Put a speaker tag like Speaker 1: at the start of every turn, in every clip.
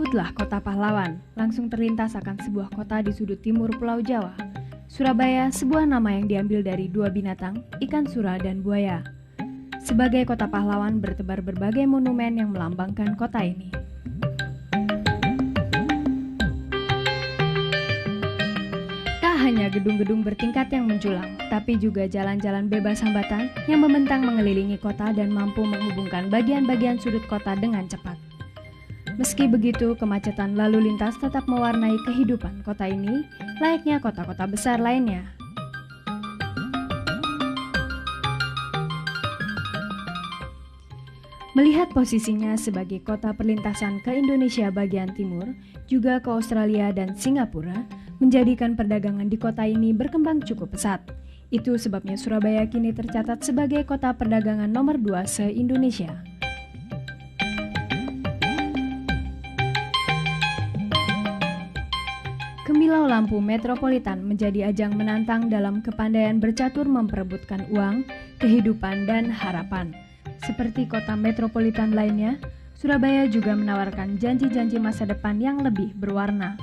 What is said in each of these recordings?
Speaker 1: Sebutlah kota pahlawan, langsung terlintas akan sebuah kota di sudut timur Pulau Jawa. Surabaya, sebuah nama yang diambil dari dua binatang, ikan sura dan buaya. Sebagai kota pahlawan bertebar berbagai monumen yang melambangkan kota ini. Tak hanya gedung-gedung bertingkat yang menjulang, tapi juga jalan-jalan bebas hambatan yang membentang mengelilingi kota dan mampu menghubungkan bagian-bagian sudut kota dengan cepat. Meski begitu, kemacetan lalu lintas tetap mewarnai kehidupan kota ini, layaknya kota-kota besar lainnya. Melihat posisinya sebagai kota perlintasan ke Indonesia bagian timur, juga ke Australia dan Singapura, menjadikan perdagangan di kota ini berkembang cukup pesat. Itu sebabnya Surabaya kini tercatat sebagai kota perdagangan nomor 2 se-Indonesia. Kemilau lampu metropolitan menjadi ajang menantang dalam kepandaian bercatur memperebutkan uang, kehidupan, dan harapan. Seperti kota metropolitan lainnya, Surabaya juga menawarkan janji-janji masa depan yang lebih berwarna.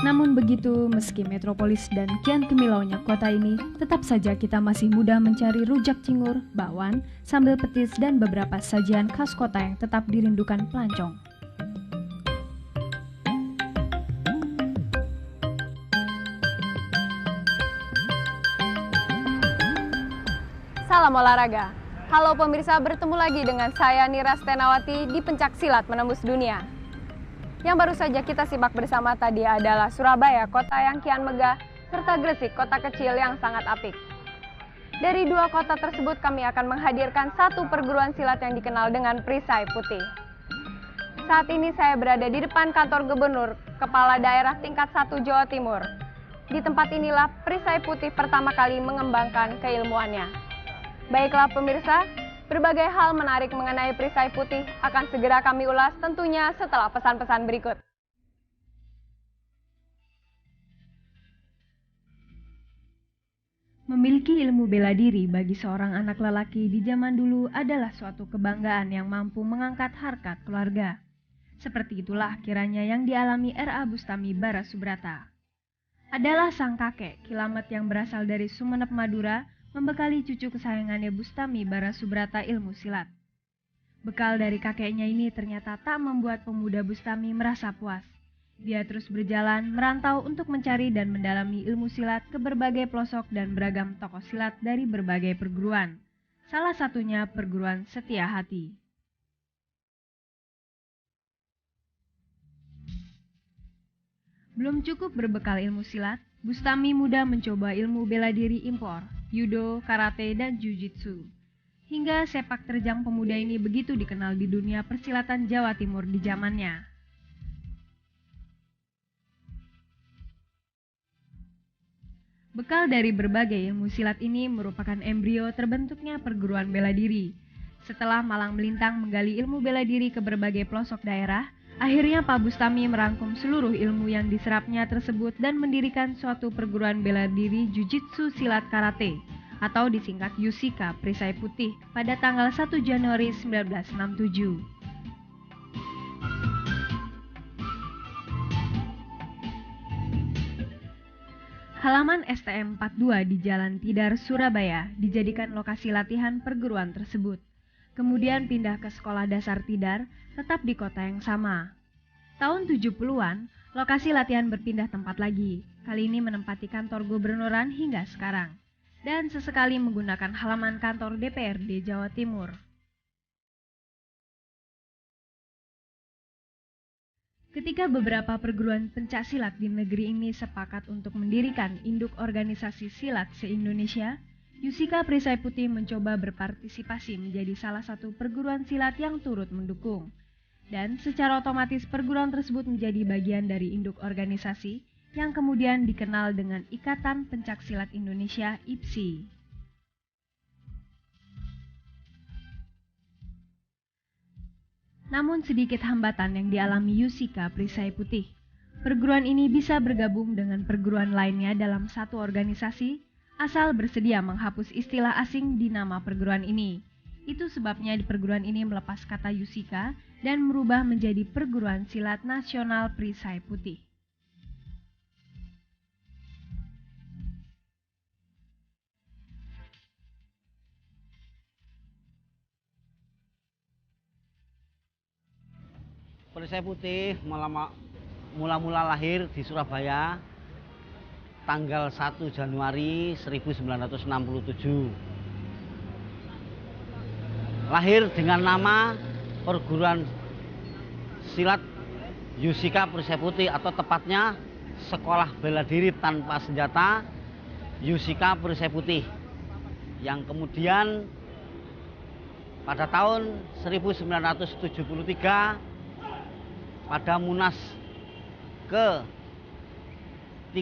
Speaker 1: Namun begitu, meski metropolis dan kian kemilaunya kota ini, tetap saja kita masih mudah mencari rujak cingur, bakwan, sambal petis, dan beberapa sajian khas kota yang tetap dirindukan pelancong.
Speaker 2: Salam olahraga. Halo pemirsa, bertemu lagi dengan saya Nira Stenawati di Pencak Silat Menembus Dunia. Yang baru saja kita simak bersama tadi adalah Surabaya, kota yang kian megah, serta Gresik, kota kecil yang sangat apik. Dari dua kota tersebut kami akan menghadirkan satu perguruan silat yang dikenal dengan perisai putih. Saat ini saya berada di depan kantor gubernur, kepala daerah tingkat 1 Jawa Timur. Di tempat inilah perisai putih pertama kali mengembangkan keilmuannya. Baiklah pemirsa, berbagai hal menarik mengenai perisai putih akan segera kami ulas tentunya setelah pesan-pesan berikut.
Speaker 1: Memiliki ilmu bela diri bagi seorang anak lelaki di zaman dulu adalah suatu kebanggaan yang mampu mengangkat harkat keluarga. Seperti itulah kiranya yang dialami R.A. Bustami Barasubrata. Adalah sang kakek Kilamet yang berasal dari Sumeneb, Madura, membekali cucu kesayangannya Bustami Barasubrata ilmu silat. Bekal dari kakeknya ini ternyata tak membuat pemuda Bustami merasa puas. Dia terus berjalan merantau untuk mencari dan mendalami ilmu silat ke berbagai pelosok dan beragam tokoh silat dari berbagai perguruan. Salah satunya perguruan Setia Hati. Belum cukup berbekal ilmu silat, Bustami muda mencoba ilmu bela diri impor, judo, karate, dan jujitsu. Hingga sepak terjang pemuda ini begitu dikenal di dunia persilatan Jawa Timur di zamannya. Bekal dari berbagai ilmu silat ini merupakan embrio terbentuknya perguruan bela diri. Setelah malang melintang menggali ilmu bela diri ke berbagai pelosok daerah, akhirnya Pak Bustami merangkum seluruh ilmu yang diserapnya tersebut dan mendirikan suatu perguruan bela diri Jujitsu Silat Karate atau disingkat Yusika Perisai Putih pada tanggal 1 Januari 1967. Halaman STM 42 di Jalan Tidar, Surabaya dijadikan lokasi latihan perguruan tersebut. Kemudian pindah ke Sekolah Dasar Tidar, tetap di kota yang sama. Tahun 70-an, lokasi latihan berpindah tempat lagi, kali ini menempati kantor gubernuran hingga sekarang, dan sesekali menggunakan halaman kantor DPRD Jawa Timur. Ketika beberapa perguruan pencaksilat di negeri ini sepakat untuk mendirikan induk organisasi silat se-Indonesia, Yusika Perisai Putih mencoba berpartisipasi menjadi salah satu perguruan silat yang turut mendukung. Dan secara otomatis perguruan tersebut menjadi bagian dari induk organisasi yang kemudian dikenal dengan Ikatan Pencaksilat Indonesia (IPSI). Namun sedikit hambatan yang dialami Yusika Perisai Putih. Perguruan ini bisa bergabung dengan perguruan lainnya dalam satu organisasi, asal bersedia menghapus istilah asing di nama perguruan ini. Itu sebabnya di perguruan ini melepas kata Yusika dan merubah menjadi Perguruan Silat Nasional Perisai Putih.
Speaker 3: Perisai Putih mula-mula lahir di Surabaya tanggal 1 Januari 1967. Lahir dengan nama Perguruan Silat Yusika Perisai Putih, atau tepatnya Sekolah Bela Diri Tanpa Senjata Yusika Perisai Putih, yang kemudian pada tahun 1973 pada Munas ke-3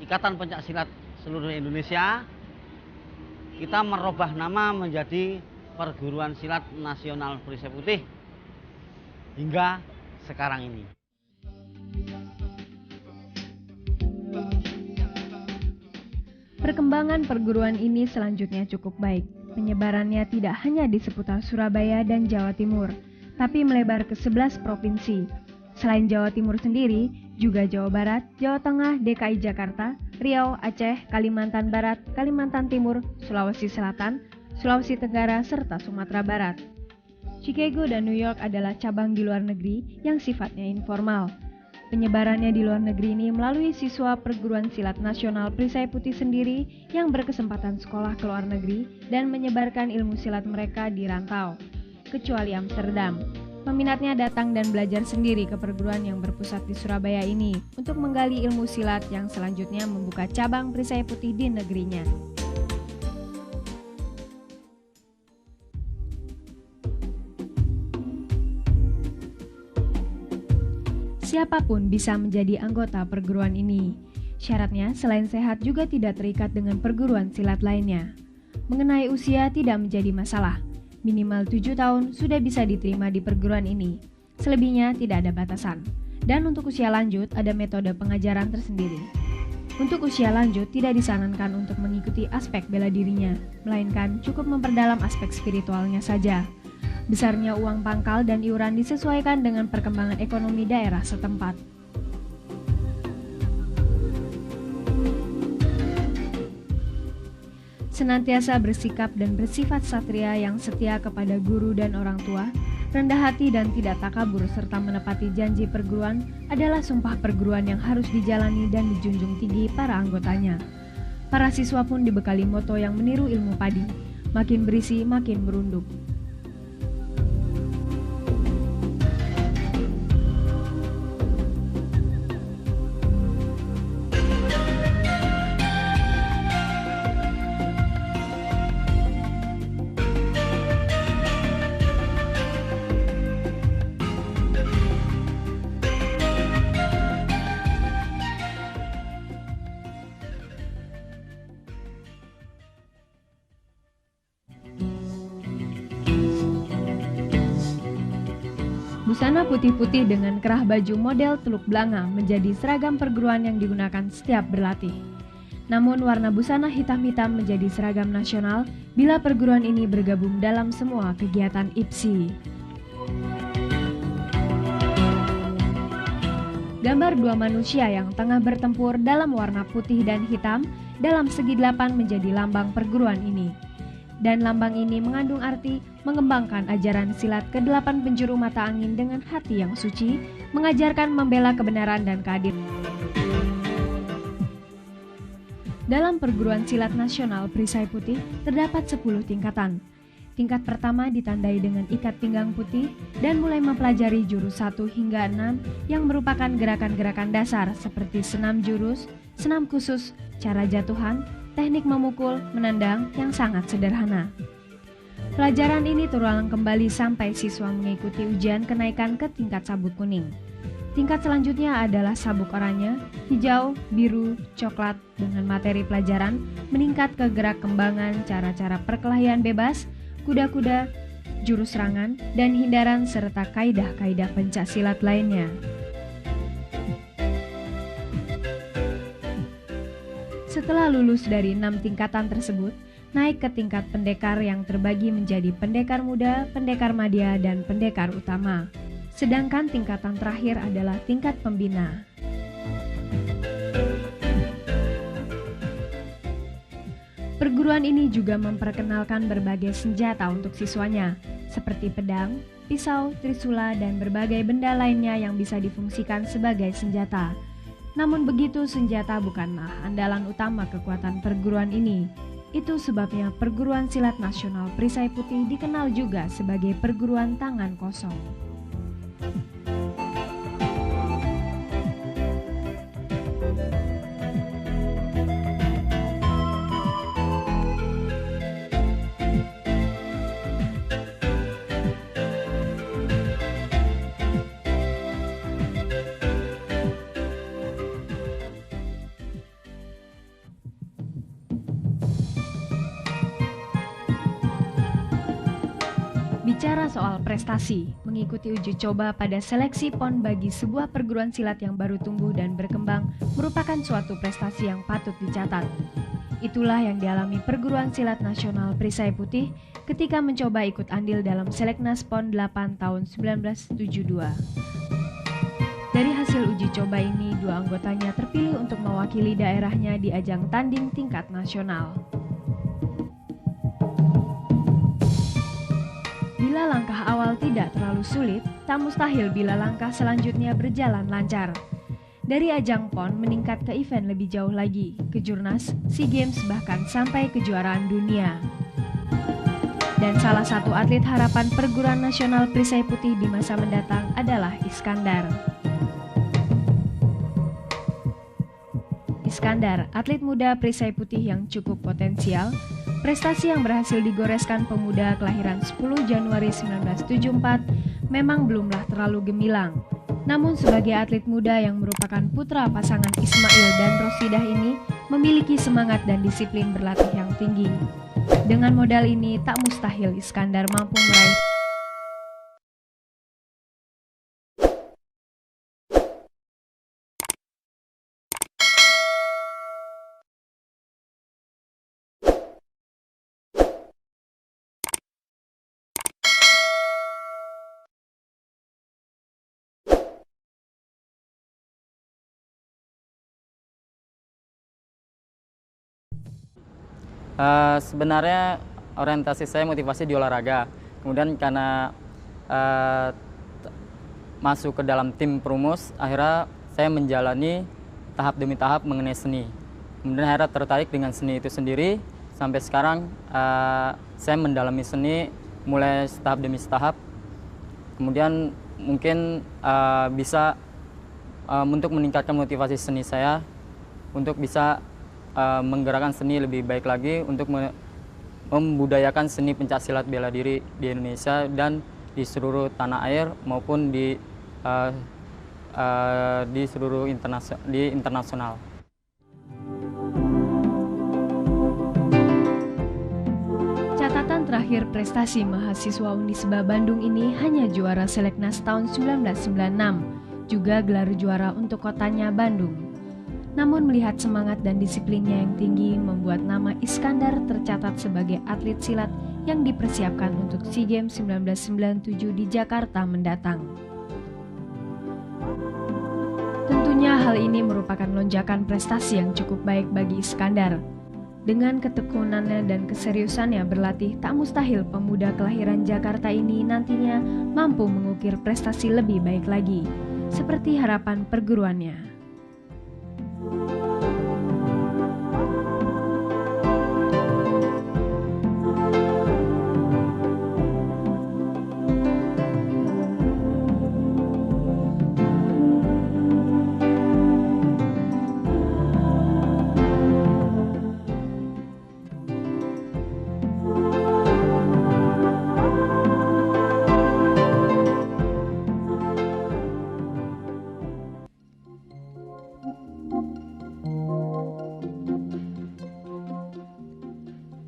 Speaker 3: Ikatan Pencaksilat seluruh Indonesia, kita merubah nama menjadi Perguruan Silat Nasional Perisai Putih hingga sekarang ini.
Speaker 1: Perkembangan perguruan ini selanjutnya cukup baik. Penyebarannya tidak hanya di seputar Surabaya dan Jawa Timur, tapi melebar ke 11 provinsi. Selain Jawa Timur sendiri, juga Jawa Barat, Jawa Tengah, DKI Jakarta, Riau, Aceh, Kalimantan Barat, Kalimantan Timur, Sulawesi Selatan, Sulawesi Tenggara, serta Sumatera Barat. Chicago dan New York adalah cabang di luar negeri yang sifatnya informal. Penyebarannya di luar negeri ini melalui siswa Perguruan Silat Nasional Perisai Putih sendiri yang berkesempatan sekolah ke luar negeri dan menyebarkan ilmu silat mereka di rantau. Kecuali Amsterdam. Peminatnya datang dan belajar sendiri ke perguruan yang berpusat di Surabaya ini untuk menggali ilmu silat yang selanjutnya membuka cabang Perisai Putih di negerinya. Siapapun bisa menjadi anggota perguruan ini. Syaratnya selain sehat juga tidak terikat dengan perguruan silat lainnya. Mengenai usia tidak menjadi masalah. Minimal 7 tahun sudah bisa diterima di perguruan ini. Selebihnya tidak ada batasan. Dan untuk usia lanjut ada metode pengajaran tersendiri. Untuk usia lanjut tidak disarankan untuk mengikuti aspek bela dirinya, melainkan cukup memperdalam aspek spiritualnya saja. Besarnya uang pangkal dan iuran disesuaikan dengan perkembangan ekonomi daerah setempat. Senantiasa bersikap dan bersifat satria yang setia kepada guru dan orang tua, rendah hati dan tidak takabur serta menepati janji perguruan adalah sumpah perguruan yang harus dijalani dan dijunjung tinggi para anggotanya. Para siswa pun dibekali moto yang meniru ilmu padi, makin berisi makin merunduk. Busana putih-putih dengan kerah baju model Teluk Blanga menjadi seragam perguruan yang digunakan setiap berlatih. Namun warna busana hitam-hitam menjadi seragam nasional bila perguruan ini bergabung dalam semua kegiatan IPSI. Gambar dua manusia yang tengah bertempur dalam warna putih dan hitam dalam segi 8 menjadi lambang perguruan ini. Dan lambang ini mengandung arti mengembangkan ajaran silat ke-8 penjuru mata angin dengan hati yang suci, mengajarkan membela kebenaran dan keadilan. Dalam perguruan silat nasional Perisai Putih terdapat 10 tingkatan. Tingkat pertama ditandai dengan ikat pinggang putih dan mulai mempelajari jurus 1 hingga 6 yang merupakan gerakan-gerakan dasar seperti senam jurus, senam khusus, cara jatuhan, teknik memukul, menendang yang sangat sederhana. Pelajaran ini terulang kembali sampai siswa mengikuti ujian kenaikan ke tingkat sabuk kuning. Tingkat selanjutnya adalah sabuk oranye, hijau, biru, coklat dengan materi pelajaran meningkat ke gerak kembangan, cara-cara perkelahian bebas, kuda-kuda, jurus serangan, dan hindaran serta kaidah-kaidah pencaksilat lainnya. Setelah lulus dari 6 tingkatan tersebut, naik ke tingkat pendekar yang terbagi menjadi pendekar muda, pendekar madya, dan pendekar utama. Sedangkan tingkatan terakhir adalah tingkat pembina. Perguruan ini juga memperkenalkan berbagai senjata untuk siswanya, seperti pedang, pisau, trisula, dan berbagai benda lainnya yang bisa difungsikan sebagai senjata. Namun begitu, senjata bukanlah andalan utama kekuatan perguruan ini. Itu sebabnya Perguruan Silat Nasional Perisai Putih dikenal juga sebagai perguruan tangan kosong. Bicara soal prestasi, mengikuti uji coba pada seleksi PON bagi sebuah perguruan silat yang baru tumbuh dan berkembang merupakan suatu prestasi yang patut dicatat. Itulah yang dialami Perguruan Silat Nasional Perisai Putih ketika mencoba ikut andil dalam Seleknas PON 8 tahun 1972. Dari hasil uji coba ini, 2 anggotanya terpilih untuk mewakili daerahnya di ajang tanding tingkat nasional. Bila langkah awal tidak terlalu sulit, tak mustahil bila langkah selanjutnya berjalan lancar. Dari ajang PON meningkat ke event lebih jauh lagi, ke Jurnas, SEA Games, bahkan sampai kejuaraan dunia. Dan salah satu atlet harapan Perguruan Nasional Perisai Putih di masa mendatang adalah Iskandar. Iskandar, atlet muda Perisai Putih yang cukup potensial. Prestasi yang berhasil digoreskan pemuda kelahiran 10 Januari 1974 memang belumlah terlalu gemilang. Namun sebagai atlet muda yang merupakan putra pasangan Ismail dan Rosidah ini memiliki semangat dan disiplin berlatih yang tinggi. Dengan modal ini tak mustahil Iskandar mampu meraih
Speaker 4: Sebenarnya orientasi saya motivasi di olahraga. Kemudian karena masuk ke dalam tim Perumus, akhirnya saya menjalani tahap demi tahap mengenai seni. Kemudian akhirnya tertarik dengan seni itu sendiri. Sampai sekarang saya mendalami seni mulai tahap demi tahap. Kemudian mungkin bisa untuk meningkatkan motivasi seni saya untuk bisa menggerakkan seni lebih baik lagi untuk membudayakan seni pencaksilat bela diri di Indonesia dan di seluruh tanah air maupun di seluruh internasional.
Speaker 1: Catatan terakhir prestasi mahasiswa Unisba Bandung ini hanya juara Seleknas tahun 1996, juga gelar juara untuk kotanya Bandung. Namun melihat semangat dan disiplinnya yang tinggi membuat nama Iskandar tercatat sebagai atlet silat yang dipersiapkan untuk SEA Games 1997 di Jakarta mendatang. Tentunya hal ini merupakan lonjakan prestasi yang cukup baik bagi Iskandar. Dengan ketekunannya dan keseriusannya berlatih, tak mustahil pemuda kelahiran Jakarta ini nantinya mampu mengukir prestasi lebih baik lagi, seperti harapan perguruannya.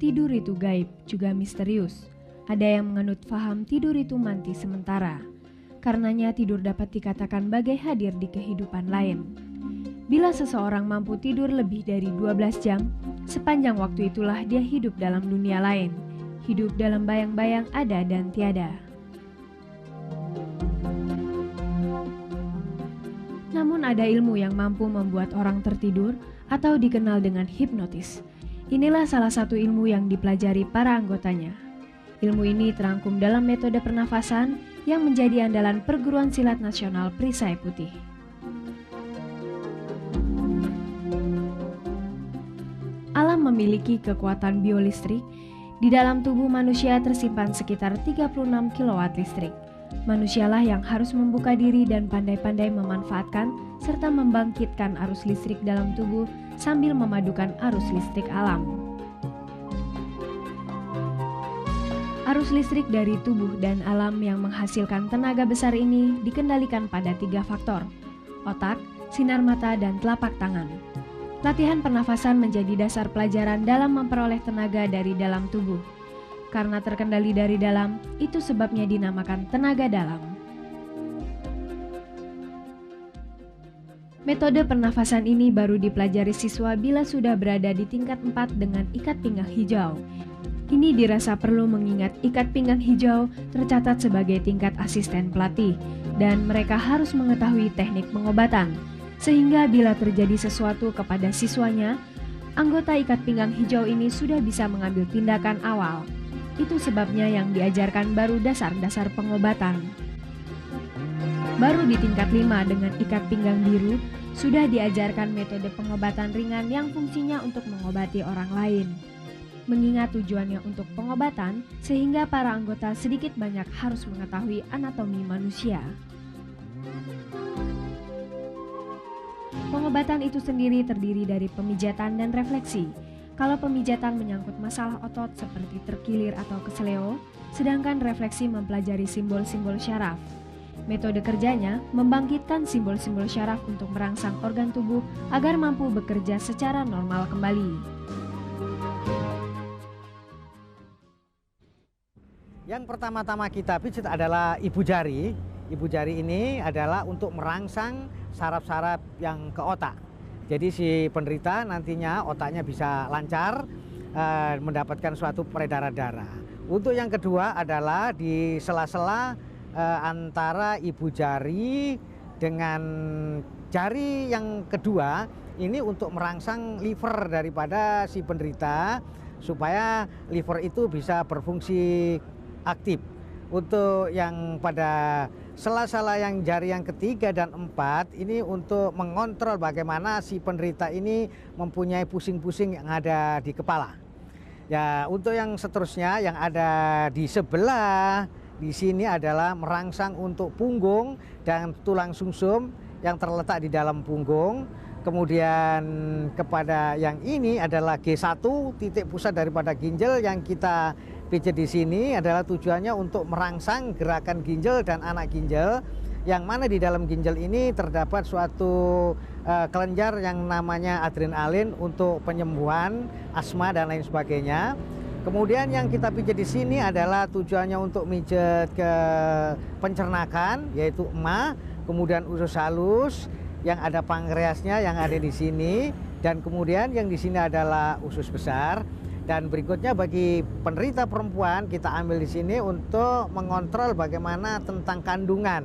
Speaker 1: Tidur itu gaib, juga misterius. Ada yang menganut faham tidur itu manti sementara. Karenanya tidur dapat dikatakan bagai hadir di kehidupan lain. Bila seseorang mampu tidur lebih dari 12 jam, Sepanjang waktu itulah dia hidup dalam dunia lain, hidup dalam bayang-bayang ada dan tiada. Namun ada ilmu yang mampu membuat orang tertidur atau dikenal dengan hipnotis. Inilah salah satu ilmu yang dipelajari para anggotanya. Ilmu ini terangkum dalam metode pernafasan yang menjadi andalan Perguruan Silat Nasional Perisai Putih. Alam memiliki kekuatan biolistrik. Di dalam tubuh manusia tersimpan sekitar 36 kW listrik. Manusialah yang harus membuka diri dan pandai-pandai memanfaatkan serta membangkitkan arus listrik dalam tubuh sambil memadukan arus listrik alam. Arus listrik dari tubuh dan alam yang menghasilkan tenaga besar ini dikendalikan pada 3 faktor: otak, sinar mata, dan telapak tangan. Latihan pernafasan menjadi dasar pelajaran dalam memperoleh tenaga dari dalam tubuh. Karena terkendali dari dalam, itu sebabnya dinamakan tenaga dalam. Metode pernafasan ini baru dipelajari siswa bila sudah berada di tingkat 4 dengan ikat pinggang hijau. Ini dirasa perlu mengingat ikat pinggang hijau tercatat sebagai tingkat asisten pelatih, dan mereka harus mengetahui teknik pengobatan. Sehingga bila terjadi sesuatu kepada siswanya, anggota ikat pinggang hijau ini sudah bisa mengambil tindakan awal. Itu sebabnya yang diajarkan baru dasar-dasar pengobatan. Baru di tingkat 5 dengan ikat pinggang biru, sudah diajarkan metode pengobatan ringan yang fungsinya untuk mengobati orang lain. Mengingat tujuannya untuk pengobatan, sehingga para anggota sedikit banyak harus mengetahui anatomi manusia. Pengobatan itu sendiri terdiri dari pemijatan dan refleksi. Kalau pemijatan menyangkut masalah otot seperti terkilir atau keseleo, sedangkan refleksi mempelajari simbol-simbol syaraf. Metode kerjanya membangkitkan simbol-simbol syaraf untuk merangsang organ tubuh agar mampu bekerja secara normal kembali.
Speaker 5: Yang pertama-tama kita pijat adalah ibu jari. Ibu jari ini adalah untuk merangsang saraf-saraf yang ke otak. Jadi si penderita nantinya otaknya bisa lancar, mendapatkan suatu peredaran darah. Untuk yang kedua adalah di sela-sela antara ibu jari dengan jari yang kedua, ini untuk merangsang liver daripada si penderita supaya liver itu bisa berfungsi aktif. Untuk yang pada sela-sela yang jari yang ketiga dan 4 ini untuk mengontrol bagaimana si penderita ini mempunyai pusing-pusing yang ada di kepala. Ya, untuk yang seterusnya yang ada di sebelah di sini adalah merangsang untuk punggung dan tulang sumsum yang terletak di dalam punggung. Kemudian kepada yang ini adalah G1, titik pusat daripada ginjal yang kita pijat di sini adalah tujuannya untuk merangsang gerakan ginjal dan anak ginjal, yang mana di dalam ginjal ini terdapat suatu kelenjar yang namanya adrenalin untuk penyembuhan asma dan lain sebagainya. Kemudian yang kita pijat di sini adalah tujuannya untuk pijat ke pencernakan, yaitu emak, kemudian usus halus yang ada pankreasnya yang ada di sini, dan kemudian yang di sini adalah usus besar. Dan berikutnya bagi penderita perempuan kita ambil di sini untuk mengontrol bagaimana tentang kandungan.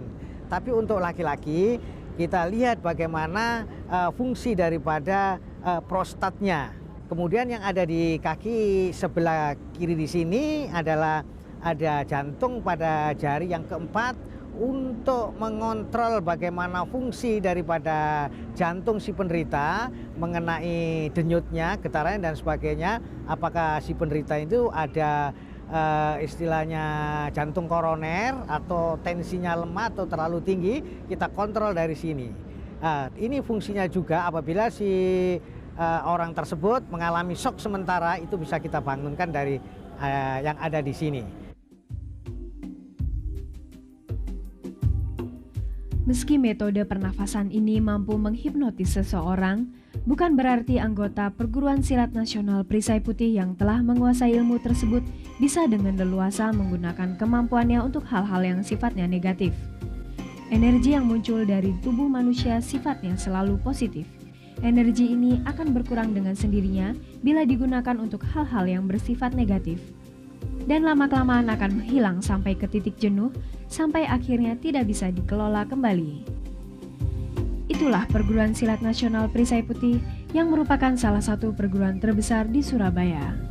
Speaker 5: Tapi untuk laki-laki kita lihat bagaimana fungsi daripada prostatnya. Kemudian yang ada di kaki sebelah kiri di sini adalah ada jantung pada jari yang keempat untuk mengontrol bagaimana fungsi daripada jantung si penderita mengenai denyutnya, getaran dan sebagainya. Apakah si penderita itu ada istilahnya jantung koroner atau tensinya lemah atau terlalu tinggi, kita kontrol dari sini. Ini fungsinya juga apabila si orang tersebut mengalami shock sementara, itu bisa kita bangunkan dari yang ada di sini.
Speaker 1: Meski metode pernafasan ini mampu menghipnotis seseorang, bukan berarti anggota Perguruan Silat Nasional Perisai Putih yang telah menguasai ilmu tersebut bisa dengan leluasa menggunakan kemampuannya untuk hal-hal yang sifatnya negatif. Energi yang muncul dari tubuh manusia sifatnya selalu positif. Energi ini akan berkurang dengan sendirinya bila digunakan untuk hal-hal yang bersifat negatif. Dan lama-kelamaan akan menghilang sampai ke titik jenuh, sampai akhirnya tidak bisa dikelola kembali. Itulah Perguruan Silat Nasional Perisai Putih yang merupakan salah satu perguruan terbesar di Surabaya.